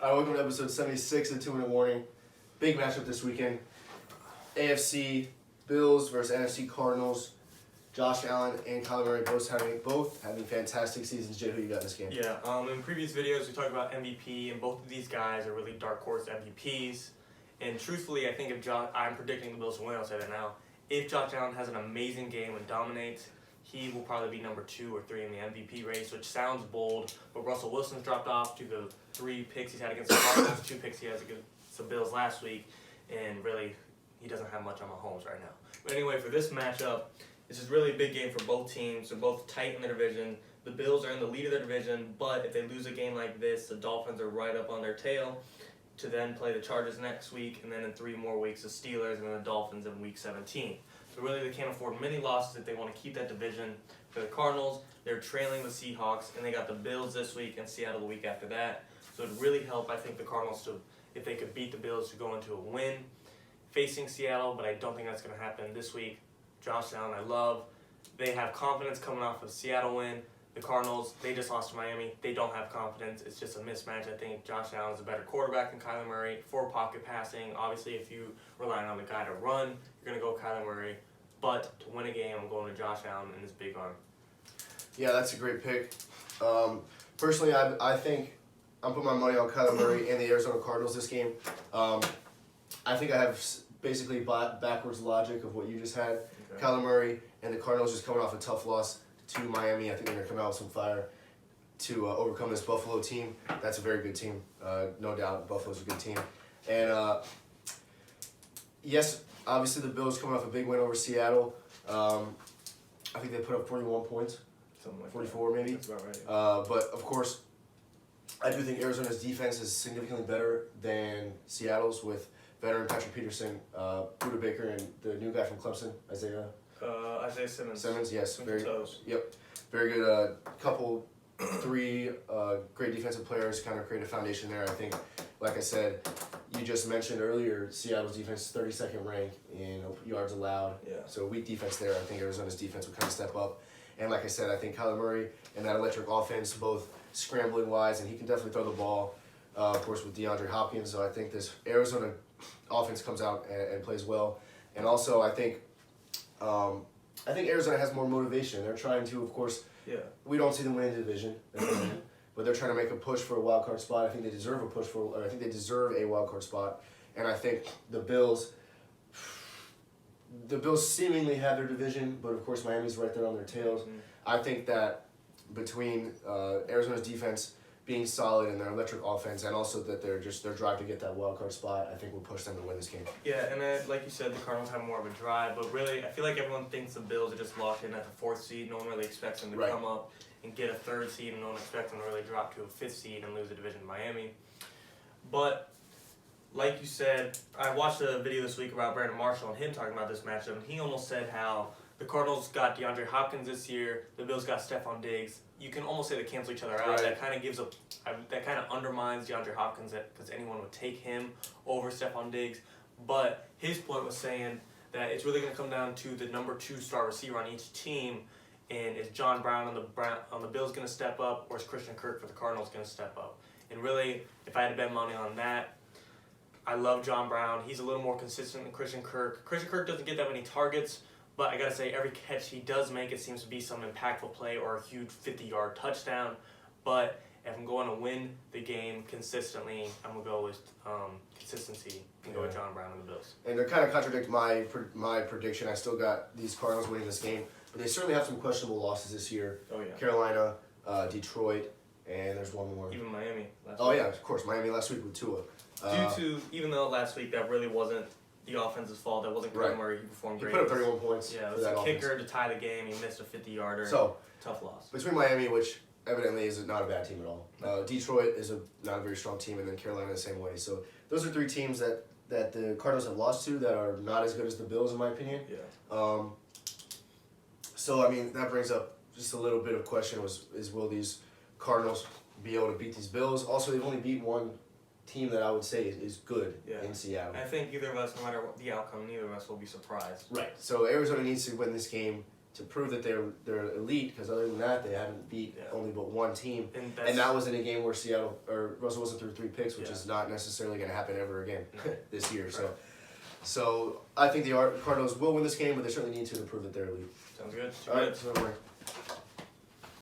All right, welcome to episode 76 of 2 Minute Warning. Big matchup this weekend. AFC Bills versus NFC Cardinals. Josh Allen and Kyler Murray both having fantastic seasons. Jay, who you got in this game? Yeah, in previous videos we talked about MVP, and both of these guys are really dark horse MVPs. And truthfully, I think I'm predicting the Bills to win, I'll say that now. If Josh Allen has an amazing game and dominates, he will probably be number 2 or 3 in the MVP race, which sounds bold, but Russell Wilson's dropped off to the 3 picks he's had against the Cardinals, 2 picks he has against the Bills last week, and really, he doesn't have much on Mahomes right now. But anyway, for this matchup, this is really a big game for both teams. They're both tight in the division. The Bills are in the lead of their division, but if they lose a game like this, the Dolphins are right up on their tail to then play the Chargers next week, and then in 3 more weeks, the Steelers, and then the Dolphins in Week 17. So really, they can't afford many losses if they want to keep that division. For the Cardinals, they're trailing the Seahawks, and they got the Bills this week and Seattle the week after that. So it'd really help, I think, the Cardinals to, if they could beat the Bills, to go into a win facing Seattle, but I don't think that's going to happen this week. Josh Allen, I love. They have confidence coming off of the Seattle win. The Cardinals, they just lost to Miami. They don't have confidence. It's just a mismatch. I think Josh Allen is a better quarterback than Kyler Murray for pocket passing. Obviously, if you rely on the guy to run, you're going to go Kyler Murray. But to win a game, I'm going to Josh Allen and his big arm. Yeah, that's a great pick. Personally, I think I'm putting my money on Kyler Murray and the Arizona Cardinals this game. I think I have basically backwards logic of what you just had. Okay. Kyler Murray and the Cardinals just coming off a tough loss to Miami. I think they're going to come out with some fire to overcome this Buffalo team. That's a very good team, no doubt. Buffalo's a good team. And yes, obviously the Bills coming off a big win over Seattle. I think they put up 41 points. Something like 44 that. maybe. That's about right. But of course, I do think Arizona's defense is significantly better than Seattle's with veteran Patrick Peterson, Buda Baker, and the new guy from Clemson, Isaiah Simmons. Simmons, yes, very toes. Yep, very good. Couple, 3 great defensive players kind of create a foundation there. I think, like I said, you just mentioned earlier, Seattle's defense is 32nd ranked in yards allowed. Yeah. So weak defense there. I think Arizona's defense will kind of step up. And like I said, I think Kyler Murray and that electric offense, both scrambling wise, and he can definitely throw the ball. Of course, with DeAndre Hopkins, so I think this Arizona offense comes out and plays well. And also, I think Arizona has more motivation. They're trying to, of course, we don't see them win the division, but they're trying to make a push for a wild card spot. I think they deserve a push I think they deserve a wild card spot. And I think the Bills seemingly have their division, but of course Miami's right there on their tails. Mm-hmm. I think that between Arizona's defense being solid and their electric offense, and also that their drive to get that wild card spot, I think will push them to win this game. Yeah, and then, like you said, the Cardinals have more of a drive, but really, I feel like everyone thinks the Bills are just locked in at the 4th seed. No one really expects them to come up and get a 3rd seed, and no one expects them to really drop to a 5th seed and lose the division to Miami. But like you said, I watched a video this week about Brandon Marshall and him talking about this matchup, and he almost said how the Cardinals got DeAndre Hopkins this year, the Bills got Stephon Diggs. You can almost say they cancel each other out. Right. That kind of undermines DeAndre Hopkins because anyone would take him over Stephon Diggs. But his point was saying that it's really going to come down to the number 2 star receiver on each team, and is John Brown on the Bills going to step up, or is Christian Kirk for the Cardinals going to step up? And really, if I had to bet money on that, I love John Brown. He's a little more consistent than Christian Kirk. Christian Kirk doesn't get that many targets, but I got to say, every catch he does make, it seems to be some impactful play or a huge 50-yard touchdown. But if I'm going to win the game consistently, I'm going to go with consistency and go with John Brown and the Bills. And to kind of contradict my prediction, I still got these Cardinals winning this game. But they certainly have some questionable losses this year. Oh, yeah. Carolina, Detroit, and there's one more. Even Miami last week. Oh, yeah, of course. Miami last week with Tua. Even though last week that really wasn't the offense's fault, that wasn't Kyler Murray, he performed great. He put up 31 points. Yeah, it was a kicker to tie the game. He missed a 50-yarder. So, tough loss. Between Miami, which evidently is not a bad team at all, Detroit is not a very strong team, and then Carolina the same way. So those are 3 teams that the Cardinals have lost to that are not as good as the Bills, in my opinion. Yeah. So, I mean, that brings up just a little bit of question is will these Cardinals be able to beat these Bills? Also, they've only beat one team that I would say is good in Seattle. I think either of us, no matter what the outcome, neither of us will be surprised. Right. So Arizona needs to win this game to prove that they're elite, because other than that, they haven't beat only but one team. And that was in a game where Russell Wilson threw 3 picks, which is not necessarily going to happen ever again this year. Right. So I think the Cardinals will win this game, but they certainly need to prove that they're elite. Sounds good. All right, so